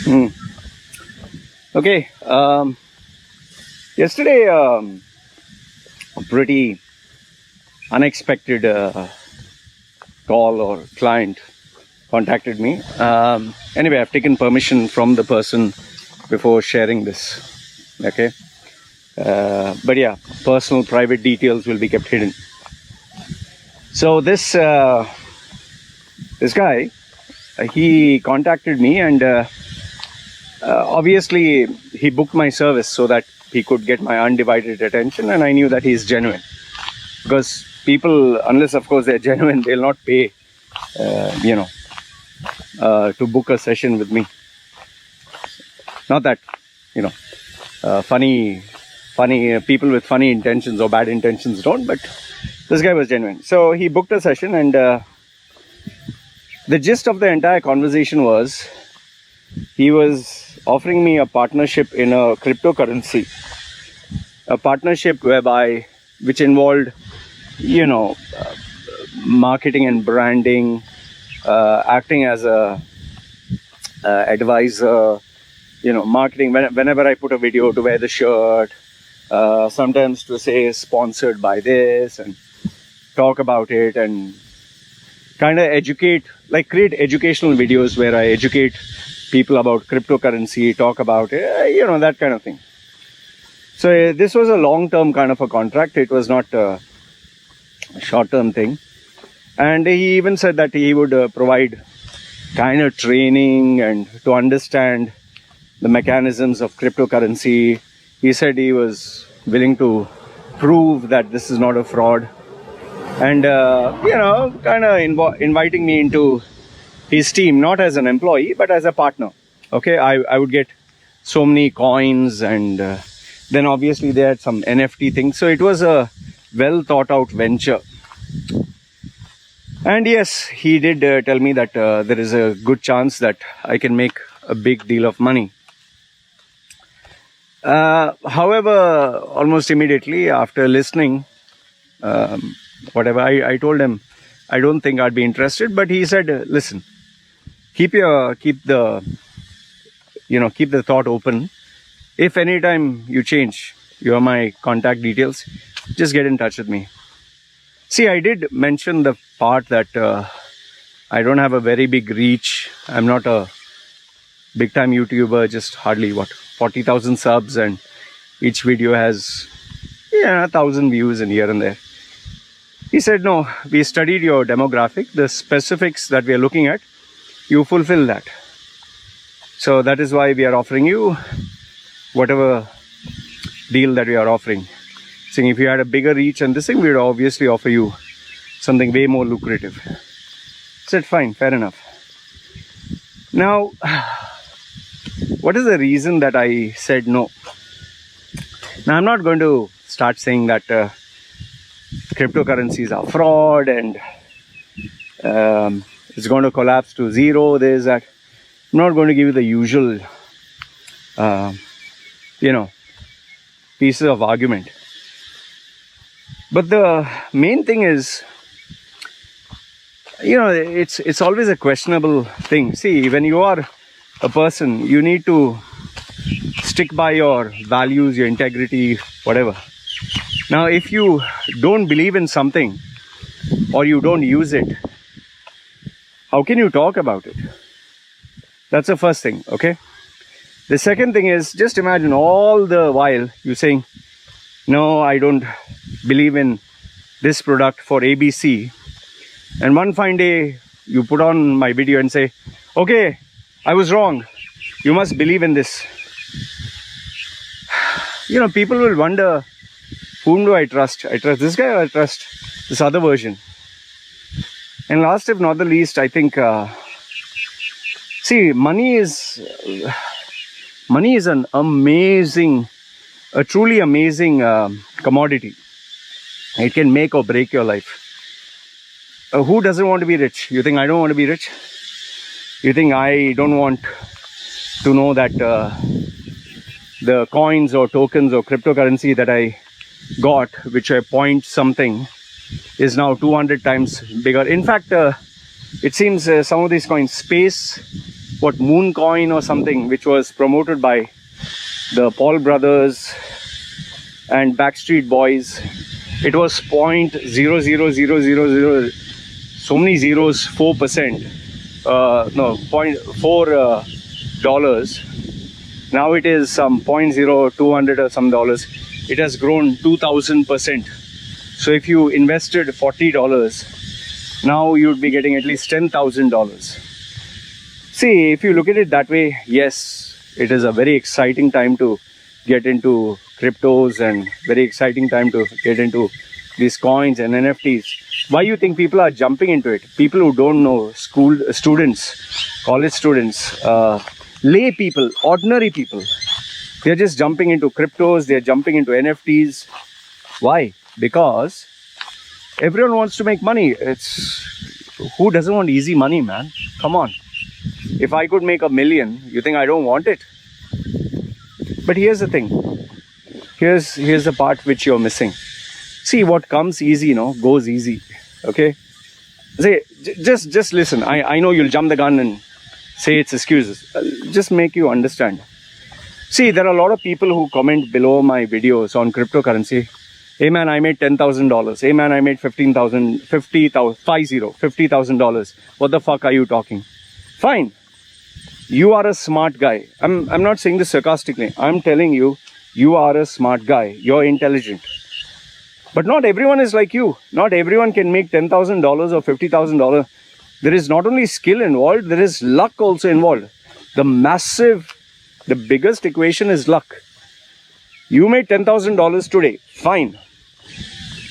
Hmm. Okay. Yesterday, a pretty unexpected call or client contacted me. Anyway, I've taken permission from the person before sharing this. Okay. But yeah, personal, private details will be kept hidden. So this guy, he contacted me, and obviously he booked my service so that he could get my undivided attention, and I knew that he's genuine, because people, unless of course they're genuine, they'll not pay to book a session with me. Not that funny people with funny intentions or bad intentions don't, but this guy was genuine. So he booked a session, and the gist of the entire conversation was he was offering me a partnership in a cryptocurrency, a partnership which involved marketing and branding, acting as a advisor, marketing whenever I put a video, to wear the shirt, sometimes to say sponsored by this, and talk about it, and kind of educate, like create educational videos where I educate people about cryptocurrency, talk about it, that kind of thing. So this was a long-term kind of a contract. It was not a short-term thing. And he even said that he would provide kind of training and to understand the mechanisms of cryptocurrency. He said he was willing to prove that this is not a fraud, and kind of inviting me into his team, not as an employee but as a partner. Okay, I would get so many coins, and then obviously they had some NFT things. So it was a well thought out venture. And yes, he did tell me that there is a good chance that I can make a big deal of money. However, almost immediately after listening, whatever, I told him I don't think I'd be interested. But he said, listen, keep the thought open. If anytime you change, you have my contact details, just get in touch with me. See, I did mention the part that I don't have a very big reach. I'm not a big time YouTuber, just hardly 40,000 subs, and each video has 1,000 views and here and there. He said, no, we studied your demographic, the specifics that we are looking at, you fulfill that. So that is why we are offering you whatever deal that we are offering. Saying if you had a bigger reach and this thing, we would obviously offer you something way more lucrative. I said, fine, fair enough. Now, what is the reason that I said no? Now, I'm not going to start saying that cryptocurrencies are fraud and it's going to collapse to zero, this, that. I'm not going to give you the usual, pieces of argument. But the main thing is, it's always a questionable thing. See, when you are a person, you need to stick by your values, your integrity, whatever. Now, if you don't believe in something or you don't use it, how can you talk about it? That's the first thing, okay? The second thing is, just imagine all the while you saying, no, I don't believe in this product for ABC. And one fine day, you put on my video and say, okay, I was wrong. You must believe in this. People will wonder, whom do I trust? I trust this guy or I trust this other version? And last if not the least, I think, see, money is an amazing, a truly amazing commodity. It can make or break your life. Who doesn't want to be rich? You think I don't want to be rich? You think I don't want to know that the coins or tokens or cryptocurrency that I got, which I point something, is now 200 times bigger? In fact, it seems some of these coins, space what, Moon Coin or something, which was promoted by the Paul brothers and Backstreet Boys. It was 0.00000, so many zeros, 4%. No, $0.4 dollars. Now it is some 0.0200 or some dollars. It has grown 2,000%. So if you invested $40, now you'd be getting at least $10,000. See, if you look at it that way, yes, it is a very exciting time to get into cryptos and very exciting time to get into these coins and NFTs. Why you think people are jumping into it? People who don't know, school students, college students, lay people, ordinary people, they're just jumping into cryptos, they're jumping into NFTs. Why? Because everyone wants to make money. Who doesn't want easy money, man? Come on. If I could make $1 million, you think I don't want it? But here's the thing. Here's the part which you're missing. See, what comes easy, goes easy. Okay? Say, just listen. I know you'll jump the gun and say it's excuses. Just make you understand. See, there are a lot of people who comment below my videos on cryptocurrency. Hey man, I made $10,000. Hey man, I made $50,000. What the fuck are you talking? Fine. You are a smart guy. I'm not saying this sarcastically. I'm telling you, you are a smart guy. You're intelligent. But not everyone is like you. Not everyone can make $10,000 or $50,000. There is not only skill involved, there is luck also involved. The biggest equation is luck. You made $10,000 today. Fine.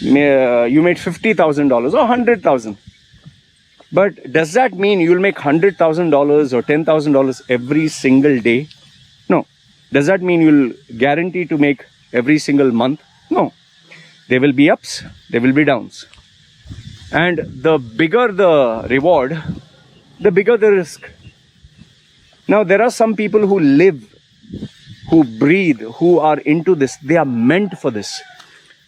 You made $50,000 or $100,000. But does that mean you'll make $100,000 or $10,000 every single day? No. Does that mean you'll guarantee to make every single month? No. There will be ups, there will be downs. And the bigger the reward, the bigger the risk. Now, there are some people who live, who breathe, who are into this. They are meant for this.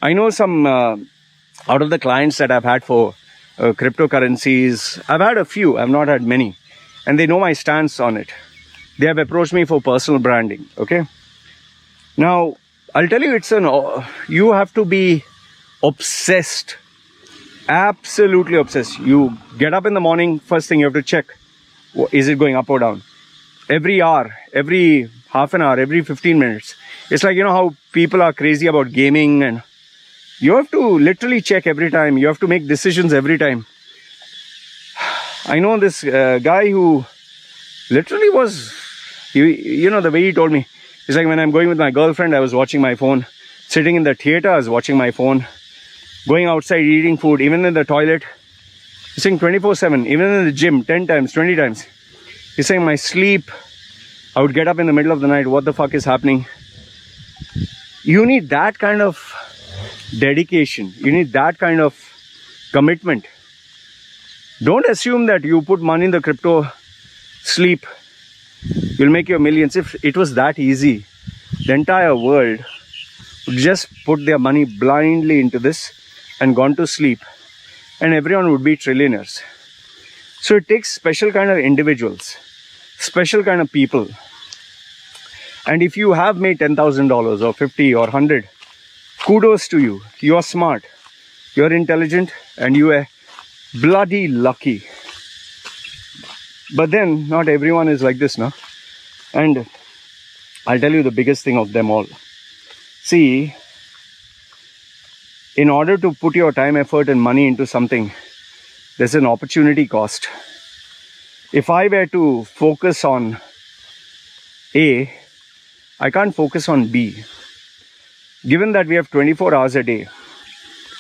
I know some out of the clients that I've had for cryptocurrencies. I've had a few, I've not had many. And they know my stance on it. They have approached me for personal branding, okay? Now, I'll tell you, you have to be obsessed. Absolutely obsessed. You get up in the morning, first thing you have to check, is it going up or down? Every hour, every half an hour, every 15 minutes. It's like, how people are crazy about gaming, and you have to literally check every time. You have to make decisions every time. I know this guy who literally was, the way he told me, it's like when I'm going with my girlfriend, I was watching my phone. Sitting in the theater, I was watching my phone. Going outside, eating food, even in the toilet. He's saying 24/7, even in the gym, 10 times, 20 times. He's saying my sleep, I would get up in the middle of the night, what the fuck is happening? You need that kind of dedication. You need that kind of commitment. Don't assume that you put money in the crypto, sleep, you'll make your millions. If it was that easy, the entire world would just put their money blindly into this and gone to sleep, and everyone would be trillionaires. So it takes special kind of individuals, special kind of people. And if you have made $10,000 or 50 or 100, kudos to you. You are smart, you're intelligent, and you are bloody lucky. But then not everyone is like this, no? And I'll tell you the biggest thing of them all. See, in order to put your time, effort and money into something, there's an opportunity cost. If I were to focus on A, I can't focus on B. Given that we have 24 hours a day,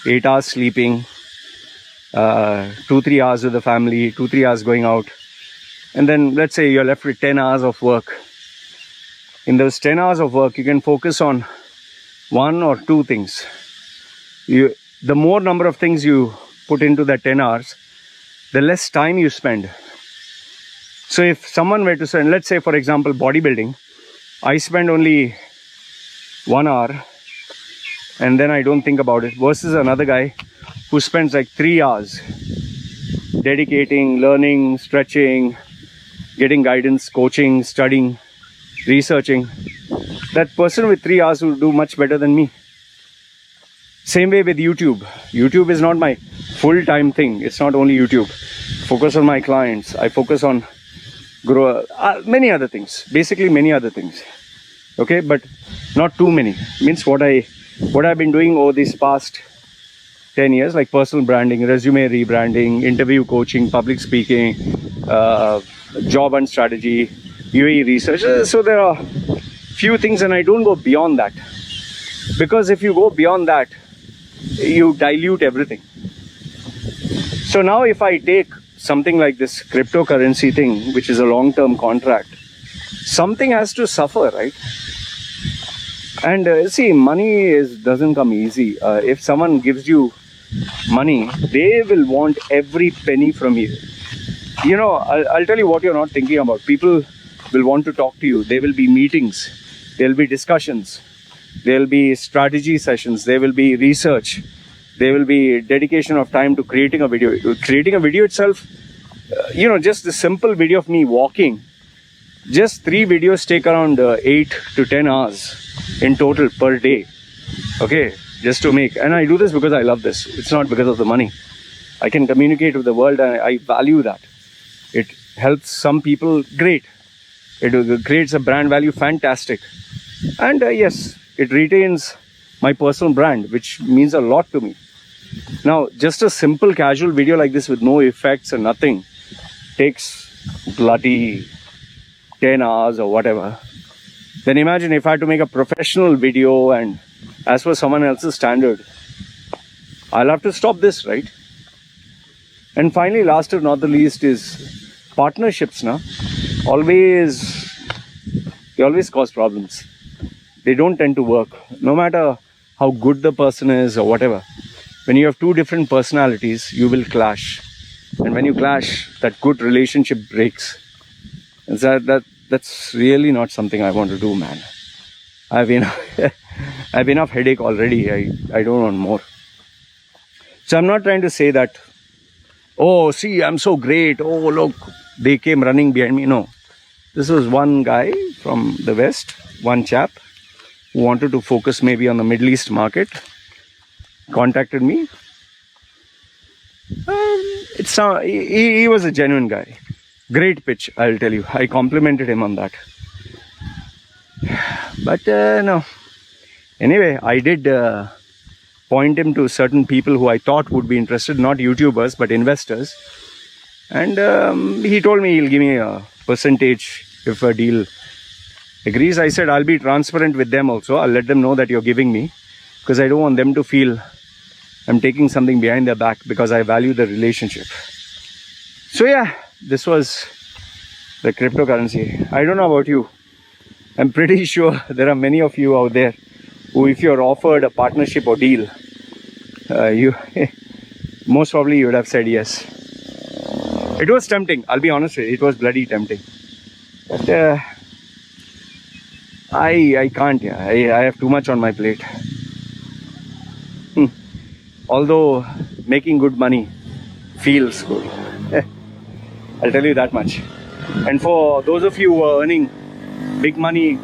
8 hours sleeping, 2-3 hours with the family, 2-3 hours going out, and then let's say you're left with 10 hours of work. In those 10 hours of work, you can focus on one or two things. The more number of things you put into that 10 hours, the less time you spend. So if someone were to say, let's say for example bodybuilding, I spend only 1 hour and then I don't think about it, versus another guy who spends like 3 hours dedicating, learning, stretching, getting guidance, coaching, studying, researching, that person with 3 hours will do much better than me. Same way with YouTube. YouTube is not my full-time thing. It's not only YouTube. Focus on my clients. I focus on many other things. Basically many other things. Okay, but not too many. Means what I've been doing over these past 10 years, like personal branding, resume rebranding, interview coaching, public speaking, job and strategy, UAE research. So there are few things, and I don't go beyond that, because if you go beyond that, you dilute everything. So now if I take something like this cryptocurrency thing, which is a long-term contract, something has to suffer, right? And see, money doesn't come easy. If someone gives you money, they will want every penny from you. You know, I'll tell you what you're not thinking about. People will want to talk to you. There will be meetings. There will be discussions. There will be strategy sessions. There will be research. There will be dedication of time to creating a video. Creating a video itself, you know, just the simple video of me walking, just 3 videos take around 8 to 10 hours in total per day. Okay, just to make. And I do this because I love this. It's not because of the money. I can communicate with the world, and I value that. It helps some people, great. It creates a brand value, fantastic. And yes, it retains my personal brand, which means a lot to me. Now, just a simple casual video like this with no effects and nothing takes bloody 10 hours or whatever. Then imagine if I had to make a professional video, and as per someone else's standard, I'll have to stop this, right? And finally, last but not the least, is partnerships. They always cause problems. They don't tend to work, no matter how good the person is or whatever. When you have 2 different personalities, you will clash. And when you clash, that good relationship breaks. And that's really not something I want to do, man. I've enough headache already. I don't want more. So I'm not trying to say that, oh, see, I'm so great. Oh, look, they came running behind me. No. This was one guy from the West, one chap who wanted to focus maybe on the Middle East market, contacted me. He was a genuine guy. Great pitch, I'll tell you. I complimented him on that. But no. Anyway, I did point him to certain people who I thought would be interested, not YouTubers, but investors. And he told me he'll give me a percentage if a deal agrees. I said I'll be transparent with them also. I'll let them know that you're giving me, because I don't want them to feel I'm taking something behind their back, because I value the relationship. So yeah, this was the cryptocurrency. I don't know about you. I'm pretty sure there are many of you out there who, if you're offered a partnership or deal, you most probably you would have said yes. It was tempting. I'll be honest with you. It was bloody tempting. But I can't. Yeah, I have too much on my plate. Although making good money feels good. I'll tell you that much. And for those of you who are earning big money,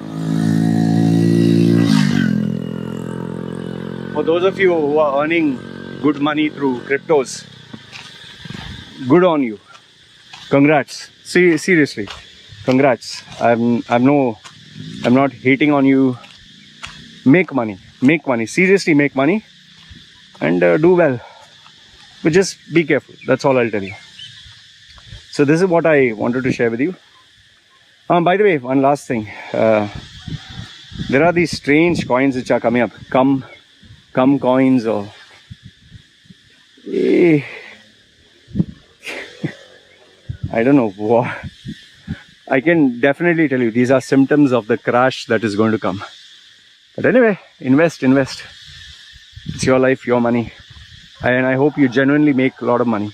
for those of you who are earning good money through cryptos, good on you. Congrats. Seriously, congrats. I'm not hating on you. Make money. Seriously, make money, and do well. But just be careful. That's all I'll tell you. So this is what I wanted to share with you. By the way, one last thing. There are these strange coins which are coming up. Come coins, or I don't know what. I can definitely tell you these are symptoms of the crash that is going to come. But anyway, invest. It's your life, your money. And I hope you genuinely make a lot of money.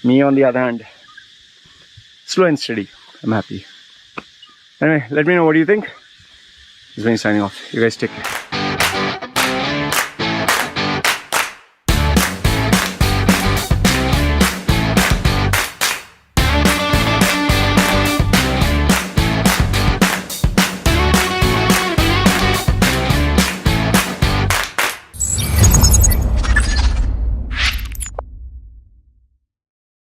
Me, on the other hand, slow and steady. I'm happy. Anyway, let me know what you think. This is me signing off. You guys take care.